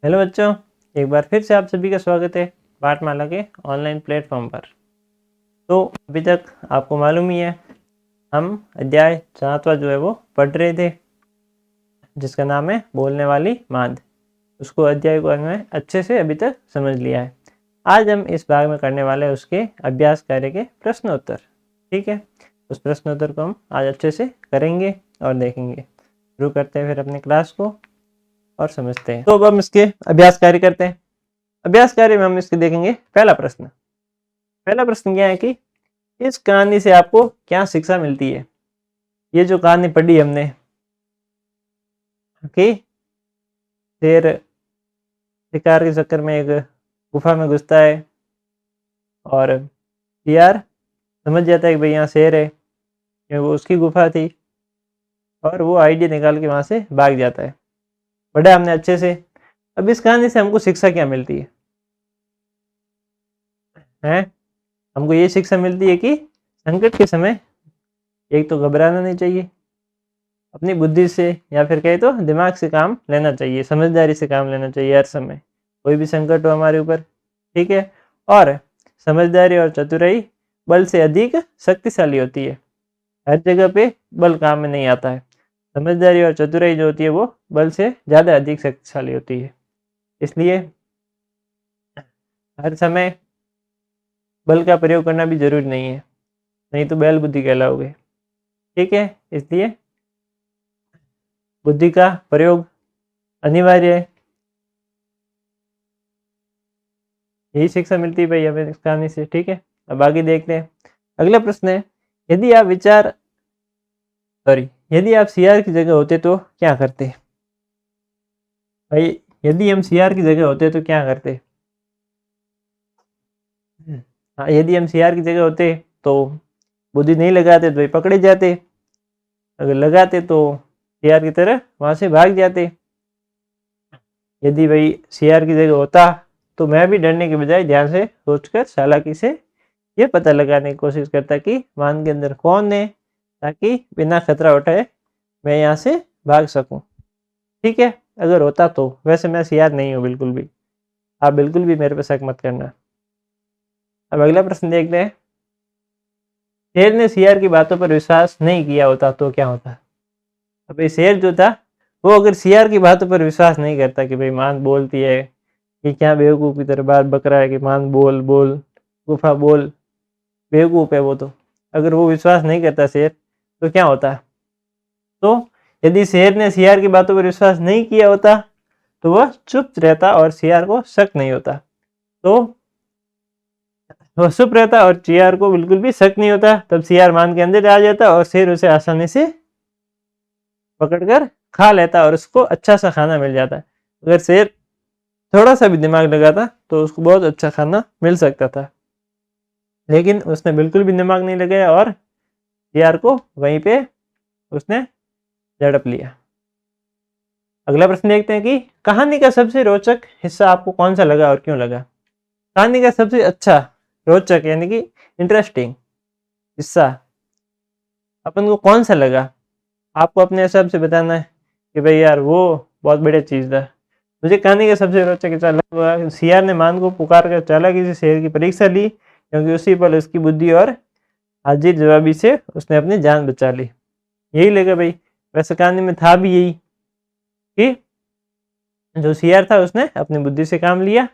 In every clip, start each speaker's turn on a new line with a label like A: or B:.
A: Hello बच्चों, एक बार फिर से आप सभी का स्वागत है पाठमाला के ऑनलाइन प्लेटफॉर्म पर। तो अभी तक आपको मालूम ही है, हम अध्याय 7वां जो है वो पढ़ रहे थे, जिसका नाम है बोलने वाली मांद। उसको अध्याय को हमने अच्छे से अभी तक समझ लिया है। आज हम इस भाग में करने वाले हैं उसके अभ्यास कार्य के प्रश्नोत्तर। ठीक है, उस प्रश्नोत्तर को हम आज अच्छे से करेंगे और देखेंगे। शुरू करते हैं फिर अपनी क्लास को और समझते हैं। तो अब हम इसके अभ्यास कार्य करते हैं। अभ्यास कार्य में हम इसके देखेंगे पहला प्रश्न क्या है कि इस कहानी से आपको क्या शिक्षा मिलती है। ये जो कहानी पढ़ी हमने कि शेर शिकार के चक्कर में एक गुफा में घुसता है और शियार समझ जाता है कि भाई यहाँ शेर है, क्योंकि वो उसकी गुफा थी, और वो आइडिया निकाल के वहां से भाग जाता है। पढ़ा हमने अच्छे से। अब इस कहानी से हमको शिक्षा क्या मिलती है? हमको ये शिक्षा मिलती है कि संकट के समय एक तो घबराना नहीं चाहिए, अपनी बुद्धि से या फिर कहे तो दिमाग से काम लेना चाहिए, समझदारी से काम लेना चाहिए हर समय, कोई भी संकट हो हमारे ऊपर। ठीक है, और समझदारी और चतुराई बल से अधिक शक्तिशाली होती है। हर जगह पे बल काम में नहीं आता है। समझदारी और चतुराई जो होती है वो बल से ज़्यादा अधिक शक्तिशाली होती है। इसलिए हर समय बल का प्रयोग करना भी जरूरी नहीं है, नहीं तो बैल बुद्धि कहलाओगे। ठीक है, इसलिए बुद्धि का प्रयोग अनिवार्य है। यही शिक्षा मिलती है भाई हमें इस कहानी से। ठीक है, अब आगे देखते हैं। अगला प्रश्न है, यदि आप सियार की जगह होते तो क्या करते? भाई यदि हम सियार की जगह होते तो क्या करते? हाँ, यदि हम सियार की जगह होते तो बुद्धि नहीं लगाते तो भाई पकड़े जाते, अगर लगाते तो सियार की तरह वहां से भाग जाते। यदि भाई सियार की जगह होता तो मैं भी डरने के बजाय ध्यान से सोचकर चालाकी से ये पता लगाने की कोशिश करता कि मान के अंदर कौन है, ताकि बिना खतरा उठाए मैं यहाँ से भाग सकूं। ठीक है, अगर होता तो। वैसे मैं सियार नहीं हूँ बिल्कुल भी, आप बिल्कुल भी मेरे पे शक मत करना। अब अगला प्रश्न देखते हैं, शेर ने सियार की बातों पर विश्वास नहीं किया होता तो क्या होता? अभी शेर जो था वो अगर सियार की बातों पर विश्वास नहीं करता कि भाई मान बोलती है, कि क्या बेवकूफ़ की तरह बात बक रहा है कि मान बोल बोल गुफा बोल, बेवकूफ़ है वो तो। अगर वो विश्वास नहीं करता शेर तो क्या होता? तो यदि शेर ने सियार की बातों पर विश्वास नहीं किया होता तो वह चुप रहता और सियार को शक नहीं होता। तो वह चुप रहता और सियार को बिल्कुल भी शक नहीं होता। तब सियार मान के अंदर आ जाता और शेर उसे आसानी से पकड़कर खा लेता और उसको अच्छा सा खाना मिल जाता। अगर शेर थोड़ा सा भी दिमाग लगाता तो उसको बहुत अच्छा खाना मिल सकता था, लेकिन उसने बिल्कुल भी दिमाग नहीं लगाया और सियार को वहीं पे उसने झड़प लिया। अगला प्रश्न देखते हैं कि कहानी का सबसे रोचक हिस्सा आपको कौन सा लगा और क्यों लगा? कहानी का सबसे अच्छा, रोचक यानी कि इंटरेस्टिंग हिस्सा अपन को कौन सा लगा? आपको अपने हिसाब से बताना है कि भाई यार वो बहुत बढ़िया चीज़ था। मुझे कहानी का सबसे रोचक हिस्सा लगा सियार ने मान को पुकार कर चालाकी से शेर की परीक्षा ली, क्योंकि उसी पल उसकी बुद्धि और हाजिर जवाबी से उसने अपनी जान बचा ली। यही लगा भाई। वैसे कहानी में था भी यही कि जो सियार था उसने अपनी बुद्धि से काम लिया,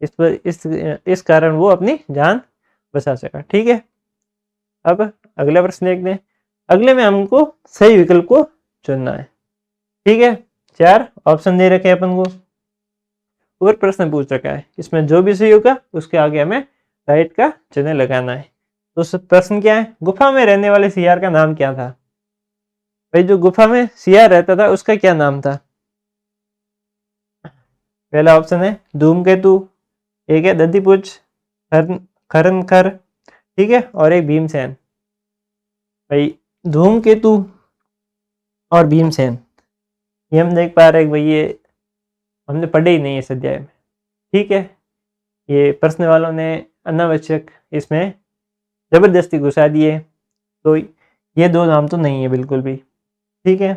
A: इस कारण वो अपनी जान बचा सका। ठीक है, अब अगला प्रश्न देखते हैं। अगले में हमको सही विकल्प को चुनना है। ठीक है, 4 ऑप्शन दे रखे हैं अपन को और प्रश्न पूछ रखा है, इसमें जो भी सही होगा उसके आगे हमें राइट का चिन्ह लगाना है। तो प्रश्न क्या है, गुफा में रहने वाले सियार का नाम क्या था? भाई जो गुफा में सियार रहता था उसका क्या नाम था? पहला ऑप्शन है धूमकेतु, एक है दधीपुच, खरनखर, ठीक है, और एक भीमसेन। भाई धूमकेतु और भीमसेन ये हम देख पा रहे हैं भाई, ये हमने पढ़े ही नहीं है इस अध्याय में। ठीक है, ये प्रश्न वालों ने अनावश्यक इसमें जबरदस्ती घुसा दिए, तो ये 2 नाम तो नहीं है बिल्कुल भी। ठीक है,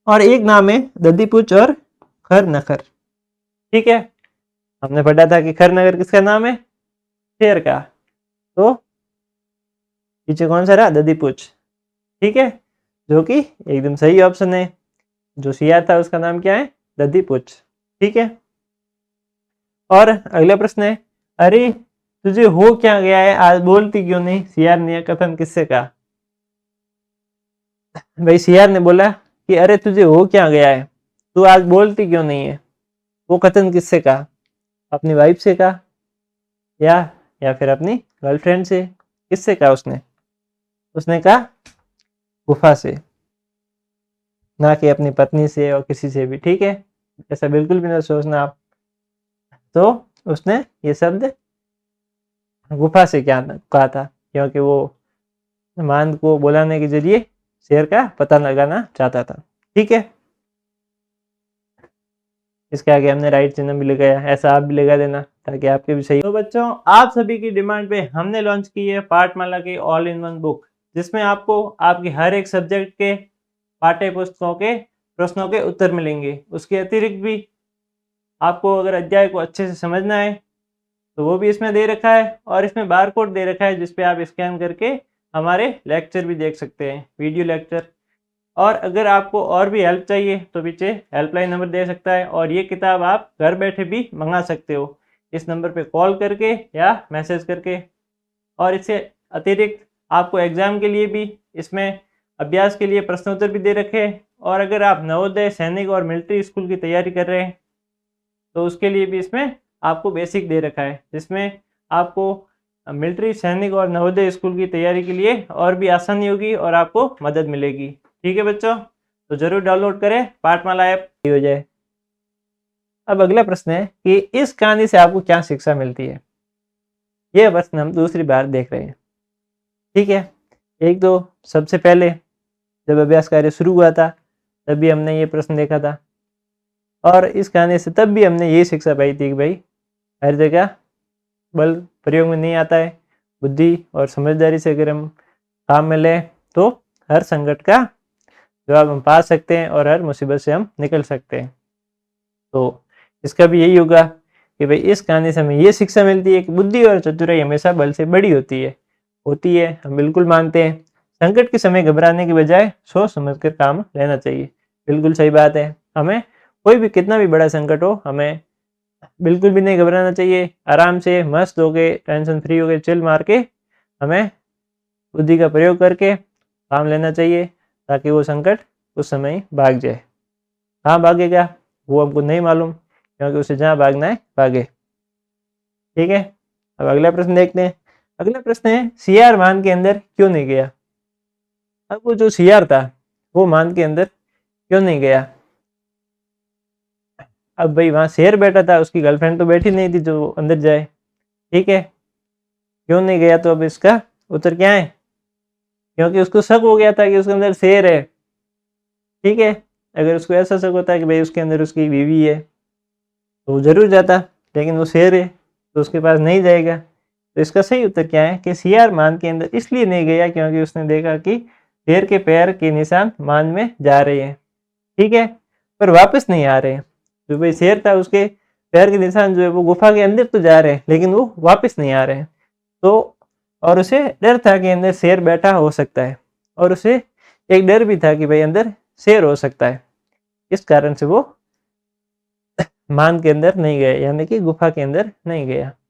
A: और एक नाम है दधीपुच और खरनखर। ठीक है, हमने पढ़ा था कि खरनगर किसका नाम है? शेर का। तो पीछे कौन सा रहा? दधीपुछ। ठीक है, जो कि एकदम सही ऑप्शन है। जो सियार था उसका नाम क्या है? दधीपुछ। ठीक है, और अगला प्रश्न है, अरे तुझे हो क्या गया है, आज बोलती क्यों नहीं? सियार ने यह कथन किससे कहा? भाई सियार ने बोला कि अरे तुझे हो क्या गया है, तू आज बोलती क्यों नहीं है। वो कथन किससे कहा? अपनी वाइफ से कहा या फिर अपनी गर्लफ्रेंड से? किससे कहा उसने? उसने कहा गुफा से, ना कि अपनी पत्नी से और किसी से भी। ठीक है, ऐसा बिल्कुल भी ना सोचना आप। तो उसने ये शब्द गुफा से क्या कहा था, क्योंकि वो मांद को बुलाने के जरिए शेर का पता लगाना चाहता था। ठीक है, इसके आगे हमने राइट चिन्ह भी लगाया, ऐसा आप भी लगा देना ताकि आपके भी सही। तो बच्चों, आप सभी की डिमांड पे हमने लॉन्च की है पाठमाला की ऑल इन वन बुक, जिसमें आपको आपकी हर एक सब्जेक्ट के पाठ्य पुस्तकों के प्रश्नों के उत्तर मिलेंगे। उसके अतिरिक्त भी आपको अगर अध्याय को अच्छे से समझना है तो वो भी इसमें दे रखा है, और इसमें बार कोड दे रखा है जिसपे आप स्कैन करके हमारे लेक्चर भी देख सकते हैं, वीडियो लेक्चर। और अगर आपको और भी हेल्प चाहिए तो पीछे हेल्पलाइन नंबर दे सकता है, और ये किताब आप घर बैठे भी मंगा सकते हो इस नंबर पे कॉल करके या मैसेज करके। और इससे अतिरिक्त आपको एग्ज़ाम के लिए भी इसमें अभ्यास के लिए प्रश्नोत्तर भी दे रखे हैं। और अगर आप नवोदय, सैनिक और मिलिट्री स्कूल की तैयारी कर रहे हैं तो उसके लिए भी इसमें आपको बेसिक दे रखा है, जिसमें आपको मिलिट्री, सैनिक और नवोदय स्कूल की तैयारी के लिए और भी आसानी होगी और आपको मदद मिलेगी। ठीक है बच्चों, तो ज़रूर डाउनलोड करें पाठमाला ऐप, हो जाए। अब अगला प्रश्न है कि इस कहानी से आपको क्या शिक्षा मिलती है। यह प्रश्न हम दूसरी बार देख रहे हैं। ठीक है, एक तो सबसे पहले जब अभ्यास कार्य शुरू हुआ था तब भी हमने ये प्रश्न देखा था, और इस कहानी से तब भी हमने ये शिक्षा पाई थी कि भाई हर जगह बल प्रयोग में नहीं आता है। बुद्धि और समझदारी से अगर हम काम में लें तो हर संकट का जवाब हम पा सकते हैं और हर मुसीबत से हम निकल सकते हैं। तो इसका भी यही होगा कि भाई इस कहानी से हमें ये शिक्षा मिलती है कि बुद्धि और चतुराई हमेशा बल से बड़ी होती है, हम बिल्कुल मानते हैं। संकट के समय घबराने की बजाय सोच समझकर काम लेना चाहिए, बिल्कुल सही बात है। हमें कोई भी कितना भी बड़ा संकट हो, हमें बिल्कुल भी नहीं घबराना चाहिए। आराम से मस्त होके, टेंशन फ्री होके, चिल मार के हमें बुद्धि का प्रयोग करके काम लेना चाहिए, ताकि वो संकट उस समय भाग जाए। कहाँ भागेगा वो हमको नहीं मालूम, क्योंकि उसे जहाँ भागना है भागे। ठीक है, अब अगला प्रश्न देखते हैं। अगला प्रश्न है, सियार मान के अंदर क्यों नहीं गया। अब वो जो सियार था वो मान के अंदर क्यों नहीं गया। अब भाई वहाँ शेर बैठा था, उसकी गर्लफ्रेंड तो बैठी नहीं थी जो अंदर जाए। ठीक है, क्यों नहीं गया, तो अब इसका उत्तर क्या है? क्योंकि उसको शक हो गया था कि उसके अंदर शेर है। ठीक है, अगर उसको ऐसा शक होता है कि भाई उसके अंदर उसकी बीवी है तो वो जरूर जाता, लेकिन वो शेर है तो उसके पास नहीं जाएगा। तो इसका सही उत्तर क्या है कि सियार मान के अंदर इसलिए नहीं गया क्योंकि उसने देखा कि शेर के पैर के निशान मान में जा रहे हैं। ठीक है, पर वापस नहीं आ रहे हैं। जो भाई शेर था उसके पैर के निशान जो है वो गुफा के अंदर तो जा रहे हैं, लेकिन वो वापस नहीं आ रहे हैं। तो और उसे डर था कि अंदर शेर बैठा हो सकता है, और उसे एक डर भी था कि भाई अंदर शेर हो सकता है। इस कारण से वो मान के अंदर नहीं गया, यानी कि गुफा के अंदर नहीं गया।